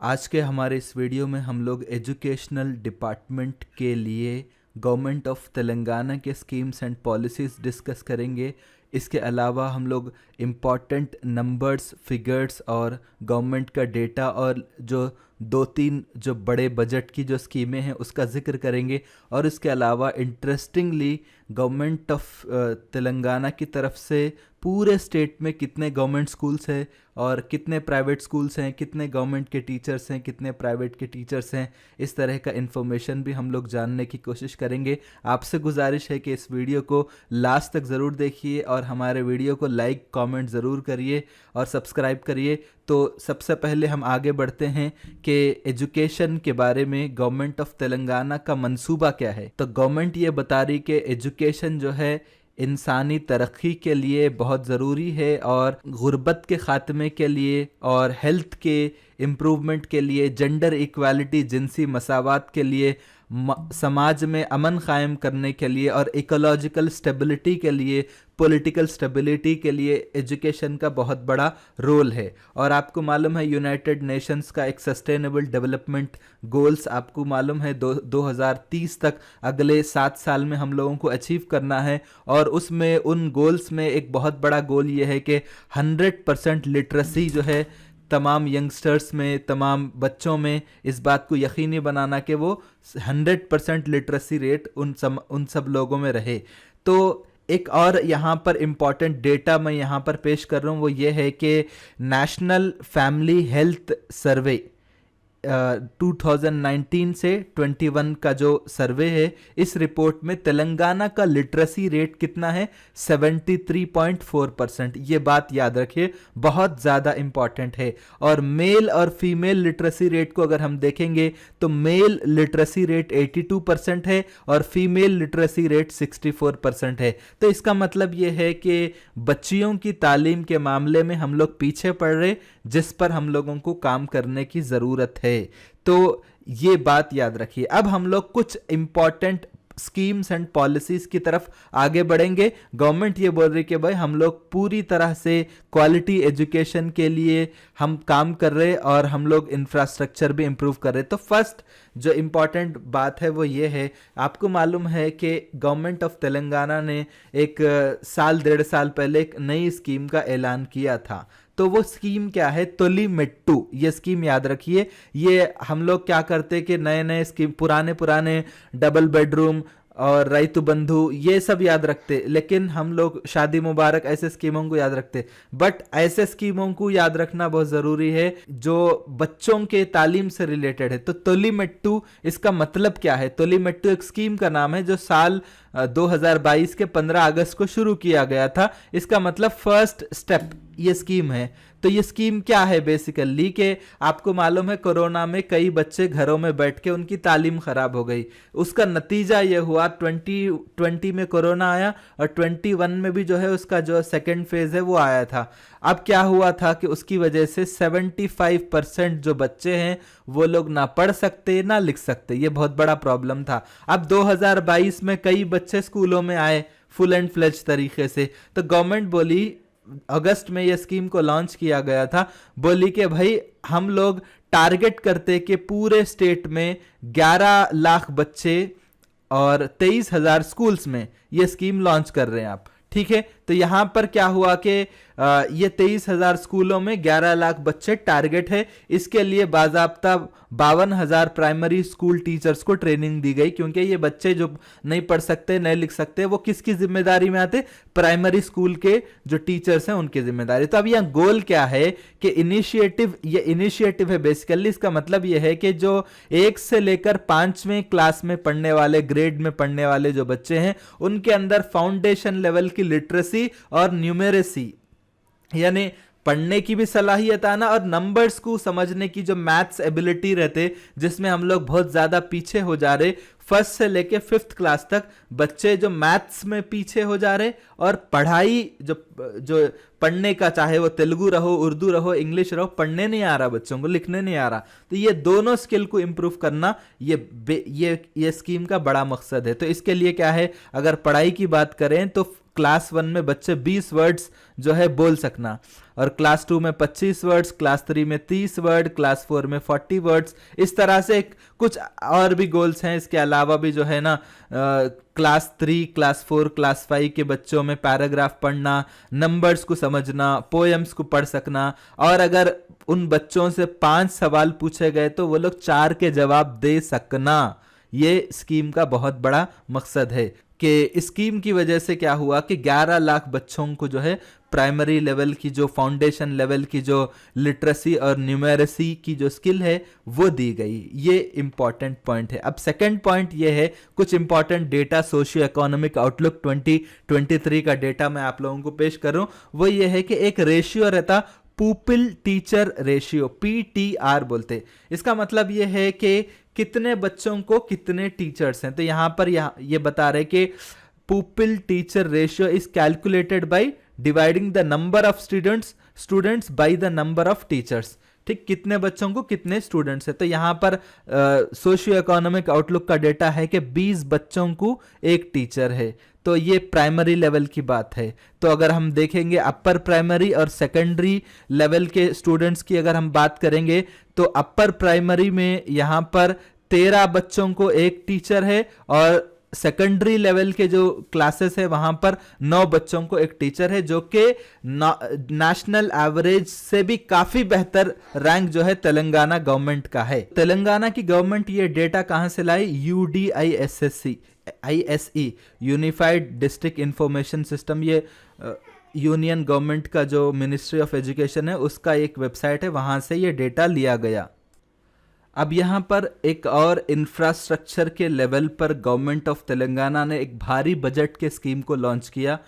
आज के हमारे इस वीडियो में हम लोग एजुकेशनल डिपार्टमेंट के लिए गवर्नमेंट ऑफ तेलंगाना के स्कीम्स एंड पॉलिसीज़ डिस्कस करेंगे। इसके अलावा हम लोग इम्पॉर्टेंट नंबर्स, फिगर्स और गवर्नमेंट का डेटा और जो दो तीन जो बड़े बजट की जो स्कीमें हैं उसका जिक्र करेंगे। और इसके अलावा इंटरेस्टिंगली गवर्नमेंट ऑफ तेलंगाना की तरफ से पूरे स्टेट में कितने गवर्नमेंट स्कूल्स हैं और कितने प्राइवेट स्कूल्स हैं, कितने गवर्नमेंट के टीचर्स हैं, कितने प्राइवेट के टीचर्स हैं, इस तरह का इन्फॉर्मेशन भी हम लोग जानने की कोशिश करेंगे। आपसे गुजारिश है कि इस वीडियो को लास्ट तक ज़रूर देखिए और हमारे वीडियो को लाइक कमेंट ज़रूर करिए और सब्सक्राइब करिए। तो सबसे पहले हम आगे बढ़ते हैं कि एजुकेशन के बारे में गवर्नमेंट ऑफ तेलंगाना का मंसूबा क्या है। तो गवर्नमेंट ये बता रही कि एजुकेशन जो है इंसानी तरक्की के लिए बहुत ज़रूरी है और गुर्बत के ख़ात्मे के लिए और हेल्थ के इम्प्रूवमेंट के लिए, जेंडर इक्वालिटी, जिनसी मसावात के लिए, समाज में अमन कायम करने के लिए और इकोलॉजिकल स्टेबिलिटी के लिए, पॉलिटिकल स्टेबिलिटी के लिए एजुकेशन का बहुत बड़ा रोल है। और आपको मालूम है यूनाइटेड नेशंस का एक सस्टेनेबल डेवलपमेंट गोल्स आपको मालूम है 2030 तक अगले 7 साल में हम लोगों को अचीव करना है। और उसमें उन गोल्स में एक बहुत बड़ा गोल ये है कि 100% लिटरेसी जो है तमाम यंगस्टर्स में, तमाम बच्चों में इस बात को यकीनी बनाना कि वो 100% लिटरेसी रेट उन सब लोगों में रहे। तो एक और यहाँ पर इम्पॉर्टेंट डेटा मैं यहाँ पर पेश कर रहा हूँ, वो ये है कि नेशनल फैमिली हेल्थ सर्वे 2019 से 21 का जो सर्वे है, इस रिपोर्ट में तेलंगाना का लिटरेसी रेट कितना है? 73.4%। ये बात याद रखिए, बहुत ज़्यादा इम्पॉर्टेंट है। और मेल और फीमेल लिटरेसी रेट को अगर हम देखेंगे तो मेल लिटरेसी रेट 82% है और फीमेल लिटरेसी रेट 64% है। तो इसका मतलब ये है कि बच्चियों की तालीम के मामले में हम लोग पीछे पड़ रहे, जिस पर हम लोगों को काम करने की ज़रूरत है। तो ये बात याद रखिए। अब हम लोग कुछ इंपॉर्टेंट स्कीम्स एंड पॉलिसीज की तरफ आगे बढ़ेंगे। गवर्नमेंट ये बोल रही कि भाई हम लोग पूरी तरह से क्वालिटी एजुकेशन के लिए हम काम कर रहे और हम लोग इंफ्रास्ट्रक्चर भी इम्प्रूव कर रहे। तो फर्स्ट जो इम्पॉर्टेंट बात है वो ये है, आपको मालूम है कि गवर्नमेंट ऑफ तेलंगाना ने एक साल 1.5 साल पहले एक नई स्कीम का ऐलान किया था। तो वो स्कीम क्या है? तोली-मेट्टू। ये स्कीम याद रखिए। ये हम लोग क्या करते कि नए नए स्कीम, पुराने डबल बेडरूम और राइतु बंधु, ये सब याद रखते, लेकिन हम लोग शादी मुबारक ऐसे स्कीमों को याद रखते। बट ऐसे स्कीमों को याद रखना बहुत ज़रूरी है जो बच्चों के तालीम से रिलेटेड है। तो तोली-मेट्टू इसका मतलब क्या है? तोली-मेट्टू एक स्कीम का नाम है जो साल 2022 के 15 अगस्त को शुरू किया गया था। इसका मतलब फर्स्ट स्टेप ये स्कीम है। तो ये स्कीम क्या है बेसिकली कि आपको मालूम है कोरोना में कई बच्चे घरों में बैठ के उनकी तालीम ख़राब हो गई। उसका नतीजा ये हुआ 2020 में कोरोना आया और 21 में भी जो है उसका जो सेकेंड फेज़ है वो आया था। अब क्या हुआ था कि उसकी वजह से 75% जो बच्चे हैं वो लोग ना पढ़ सकते ना लिख सकते। ये बहुत बड़ा प्रॉब्लम था। अब 2022 में कई बच्चे स्कूलों में आए फुल एंड फ्लेज तरीके से। तो गवर्नमेंट बोली, अगस्त में ये स्कीम को लॉन्च किया गया था, बोली कि भाई हम लोग टारगेट करते कि पूरे स्टेट में 11 लाख बच्चे और 23,000 स्कूल्स में ये स्कीम लॉन्च कर रहे हैं आप। ठीक है, तो यहां पर क्या हुआ कि ये 23,000 स्कूलों में 11 लाख बच्चे टारगेट है। इसके लिए बाज़ाब्ता 52,000 प्राइमरी स्कूल टीचर्स को ट्रेनिंग दी गई, क्योंकि ये बच्चे जो नहीं पढ़ सकते, नहीं लिख सकते, वो किसकी जिम्मेदारी में आते? प्राइमरी स्कूल के जो टीचर्स हैं उनकी जिम्मेदारी। तो अब यहाँ गोल क्या है कि ये इनिशिएटिव है बेसिकली। इसका मतलब ये है कि जो 1 से लेकर 5वें क्लास में पढ़ने वाले, ग्रेड में पढ़ने वाले जो बच्चे हैं, उनके अंदर फाउंडेशन लेवल की लिटरेसी और न्यूमेरेसी, यानी पढ़ने की भी सलाहियत आना और नंबर्स को समझने की जो मैथ्स एबिलिटी रहते, जिसमें हम लोग बहुत ज़्यादा पीछे हो जा रहे। फर्स्ट से लेके 5th क्लास तक बच्चे जो मैथ्स में पीछे हो जा रहे और पढ़ाई जो पढ़ने का, चाहे वो तेलुगु रहो, उर्दू रहो, इंग्लिश रहो, पढ़ने नहीं आ रहा बच्चों को, लिखने नहीं आ रहा। तो ये दोनों स्किल को इम्प्रूव करना ये स्कीम का बड़ा मकसद है। तो इसके लिए क्या है, अगर पढ़ाई की बात करें तो क्लास 1 में बच्चे 20 वर्ड्स जो है बोल सकना, और क्लास 2 में 25 वर्ड्स, क्लास 3 में 30 वर्ड, क्लास 4 में 40 वर्ड्स। इस तरह से कुछ और भी गोल्स हैं। इसके अलावा भी जो है ना क्लास 3, क्लास 4, क्लास 5 के बच्चों में पैराग्राफ पढ़ना, नंबर्स को समझना, पोएम्स को पढ़ सकना, और अगर उन बच्चों से 5 सवाल पूछे गए तो वो लोग 4 के जवाब दे सकना। ये स्कीम का बहुत बड़ा मकसद है कि स्कीम की वजह से क्या हुआ कि 11 लाख बच्चों को जो है प्राइमरी लेवल की जो फाउंडेशन लेवल की जो लिटरेसी और न्यूमेरेसी की जो स्किल है वो दी गई। ये इंपॉर्टेंट पॉइंट है। अब सेकंड पॉइंट ये है, कुछ important data socio economic outlook 2023 का डेटा मैं आप लोगों को पेश कर रहा हूं। वो ये है कि एक रेशियो रहता पुपिल टीचर रेशियो, PTR बोलते। इसका मतलब ये है कि कितने बच्चों को कितने टीचर्स हैं। तो यहां पर ये बता रहे कि pupil teacher ratio is calculated by dividing the number of students by the number of teachers. ठीक, कितने बच्चों को कितने स्टूडेंट्स है। तो यहां पर सोशियो इकोनॉमिक आउटलुक का डेटा है कि 20 बच्चों को एक टीचर है। तो ये प्राइमरी लेवल की बात है। तो अगर हम देखेंगे अपर प्राइमरी और सेकेंडरी लेवल के स्टूडेंट्स की अगर हम बात करेंगे तो अपर प्राइमरी में यहाँ पर 13 बच्चों को एक टीचर है, और सेकेंडरी लेवल के जो क्लासेस है वहां पर 9 बच्चों को एक टीचर है, जो कि नेशनल एवरेज से भी काफी बेहतर रैंक जो है तेलंगाना गवर्नमेंट का है। तेलंगाना की गवर्नमेंट ये डेटा कहां से लाई? ISE unified district information system, ये यूनियन गवर्नमेंट का जो मिनिस्ट्री ऑफ एजुकेशन है उसका एक वेबसाइट है, वहां से ये डेटा लिया गया। अब यहाँ पर एक और इंफ्रास्ट्रक्चर के लेवल पर गवर्नमेंट ऑफ तेलंगाना ने एक भारी बजट के स्कीम को लॉन्च किया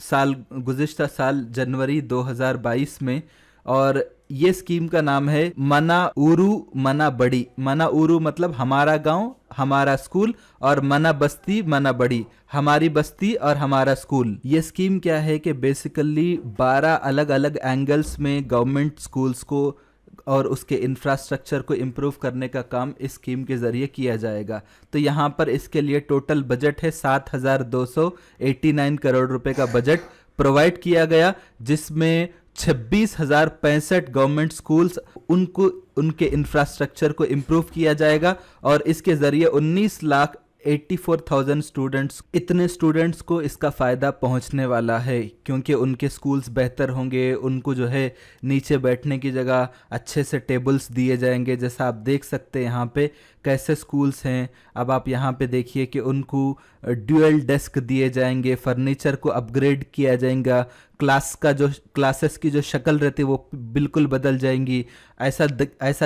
गुज़िश्ता साल जनवरी 2022 में, और ये स्कीम का नाम है मना ऊरू मना बड़ी। मना ऊरू मतलब हमारा गांव हमारा स्कूल, और मना बस्ती मना बड़ी हमारी बस्ती और हमारा स्कूल। ये स्कीम क्या है कि बेसिकली 12 अलग अलग एंगल्स में गवर्नमेंट स्कूल्स को और उसके इंफ्रास्ट्रक्चर को इम्प्रूव करने का काम इस स्कीम के ज़रिए किया जाएगा। तो यहाँ पर इसके लिए टोटल बजट है 7,289 करोड़ रुपए का बजट प्रोवाइड किया गया, जिसमें 26,065 गवर्नमेंट स्कूल्स उनको उनके इंफ्रास्ट्रक्चर को इम्प्रूव किया जाएगा, और इसके ज़रिए 19,84,000 स्टूडेंट्स, इतने स्टूडेंट्स को इसका फ़ायदा पहुंचने वाला है, क्योंकि उनके स्कूल्स बेहतर होंगे। उनको जो है नीचे बैठने की जगह अच्छे से टेबल्स दिए जाएंगे, जैसा आप देख सकते हैं यहाँ पे कैसे स्कूल्स हैं। अब आप यहाँ पे देखिए कि उनको ड्यूअल डेस्क दिए जाएंगे, फर्नीचर को अपग्रेड किया जाएगा, क्लासेस की जो शक्ल रहती है वो बिल्कुल बदल जाएंगी। ऐसा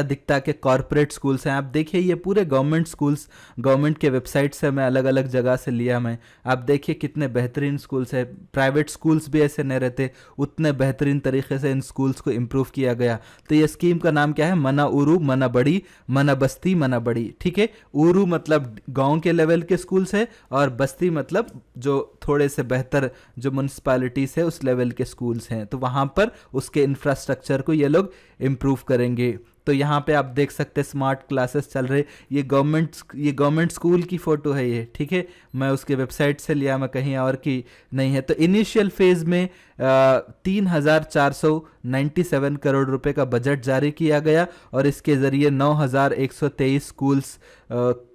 दिखता है कि कॉरपोरेट स्कूल्स हैं। आप देखिए ये पूरे गवर्नमेंट स्कूल्स, गवर्नमेंट के वेबसाइट से मैं अलग अलग जगह से लिया मैं। आप देखिए कितने बेहतरीन स्कूल्स हैं। प्राइवेट स्कूल्स भी ऐसे नहीं रहते, उतने बेहतरीन तरीके से इन स्कूल्स को इम्प्रूव किया गया। तो ये स्कीम का नाम क्या है? मना ऊरू मना बड़ी, मना बस्ती मना बड़ी। ठीक है, ऊरू मतलब गांव के लेवल के स्कूल्स है, और बस्ती मतलब जो थोड़े से बेहतर जो म्यूनसिपालिटीज है उस लेवल के स्कूल्स हैं। तो वहां पर उसके इंफ्रास्ट्रक्चर को ये लोग इम्प्रूव करेंगे। तो यहाँ पे आप देख सकते हैं स्मार्ट क्लासेस चल रहे। ये गवर्नमेंट स्कूल की फ़ोटो है ये। ठीक है, मैं उसके वेबसाइट से लिया, मैं कहीं और की नहीं है। तो इनिशियल फेज़ में 3,497 करोड़ रुपए का बजट जारी किया गया, और इसके ज़रिए 9,123 स्कूल्स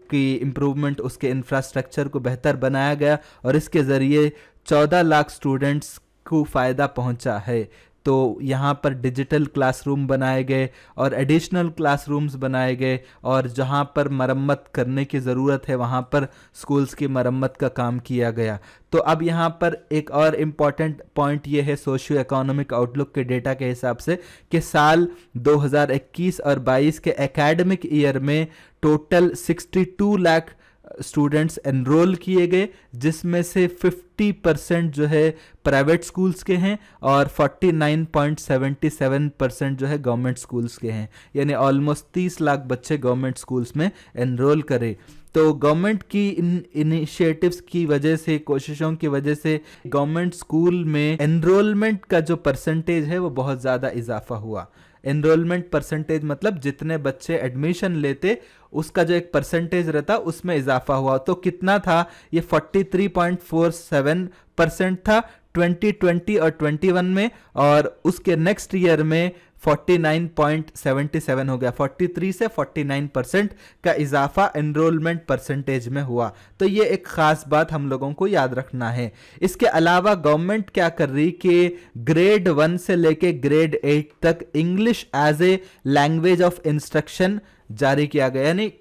की इम्प्रूवमेंट, उसके इंफ्रास्ट्रक्चर को बेहतर बनाया गया, और इसके ज़रिए 14 लाख स्टूडेंट्स को फ़ायदा पहुंचा है। तो यहाँ पर डिजिटल क्लासरूम बनाए गए और एडिशनल क्लासरूम्स बनाए गए, और जहाँ पर मरम्मत करने की ज़रूरत है वहाँ पर स्कूल्स की मरम्मत का काम किया गया। तो अब यहाँ पर एक और इम्पॉर्टेंट पॉइंट ये है सोशियो इकोनॉमिक आउटलुक के डेटा के हिसाब से कि साल 2021 और 22 के एकेडमिक ईयर में टोटल 62 लाख स्टूडेंट्स एनरोल किए गए, जिसमें से 50% जो है प्राइवेट स्कूल्स के हैं और 49.77% जो है गवर्नमेंट स्कूल्स के हैं। यानी ऑलमोस्ट 30 लाख बच्चे गवर्नमेंट स्कूल्स में एनरोल करे। तो गवर्नमेंट की इन इनिशिएटिव्स की वजह से, कोशिशों की वजह से गवर्नमेंट स्कूल में एनरोलमेंट का जो परसेंटेज है वो बहुत ज़्यादा इजाफा हुआ। एनरोलमेंट परसेंटेज मतलब जितने बच्चे एडमिशन लेते उसका जो एक परसेंटेज रहता उसमें इजाफा हुआ। तो कितना था ये 43.47% था 2020 और 21 में, और उसके नेक्स्ट ईयर में 49.77 हो गया। 43 से 49% का इजाफा एनरोलमेंट परसेंटेज में हुआ। तो ये एक खास बात हम लोगों को याद रखना है। इसके अलावा गवर्नमेंट क्या कर रही कि ग्रेड 1 से लेके ग्रेड 8 तक English as a language of instruction जारी किया गया, यानी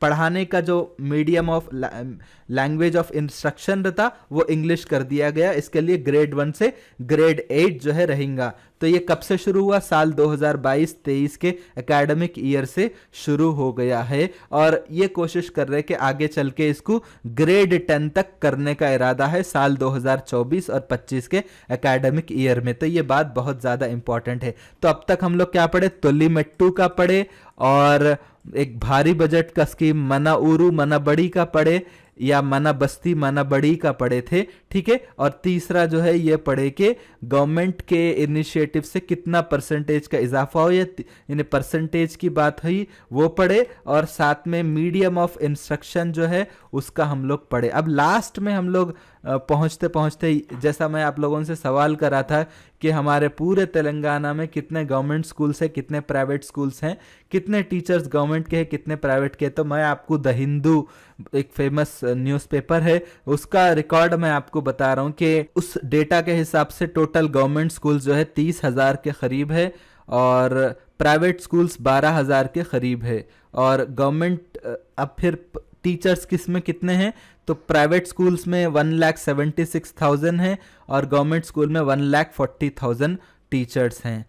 पढ़ाने का जो medium of language of instruction रहता वो इंग्लिश कर दिया गया। इसके लिए ग्रेड 1 से ग्रेड 8 जो है रहेगा। तो ये कब से शुरू हुआ? साल 2022-23 के एकेडमिक ईयर से शुरू हो गया है, और ये कोशिश कर रहे हैं कि आगे चल के इसको ग्रेड 10 तक करने का इरादा है साल 2024 और 25 के एकेडमिक ईयर में। तो ये बात बहुत ज़्यादा इंपॉर्टेंट है। तो अब तक हम लोग क्या पढ़े? तोली मेट्टू का पढ़े, और एक भारी बजट का स्कीम मना ऊरू मना बड़ी का पढ़े, या मना बस्ती मना बड़ी का पढ़े थे, ठीक है। और तीसरा जो है ये पढ़े कि गवर्नमेंट के इनिशिएटिव से कितना परसेंटेज का इजाफा हो, यानी परसेंटेज की बात हुई वो पढ़े, और साथ में मीडियम ऑफ इंस्ट्रक्शन जो है उसका हम लोग पढ़े। अब लास्ट में हम लोग पहुंचते पहुंचते, जैसा मैं आप लोगों से सवाल करा था कि हमारे पूरे तेलंगाना में कितने गवर्नमेंट स्कूल्स हैं, कितने प्राइवेट स्कूल्स हैं, कितने टीचर्स गवर्नमेंट के हैं, कितने प्राइवेट के, तो मैं आपको द हिंदू एक फेमस न्यूज़पेपर है उसका रिकॉर्ड मैं आपको बता रहा हूँ कि उस डेटा के हिसाब से टोटल गवर्नमेंट स्कूल्स जो है 30,000 के करीब है, और प्राइवेट स्कूल्स 12,000 के करीब है। और गवर्नमेंट अब फिर टीचर्स किस में कितने हैं? तो प्राइवेट स्कूल्स में 1,76,000 है, और गवर्नमेंट स्कूल में 1,40,000 टीचर्स हैं।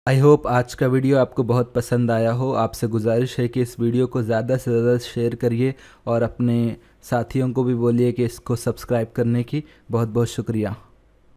आई होप आज का वीडियो आपको बहुत पसंद आया हो। आपसे गुजारिश है कि इस वीडियो को ज़्यादा से ज़्यादा शेयर करिए, और अपने साथियों को भी बोलिए कि इसको सब्सक्राइब करने की। बहुत बहुत शुक्रिया।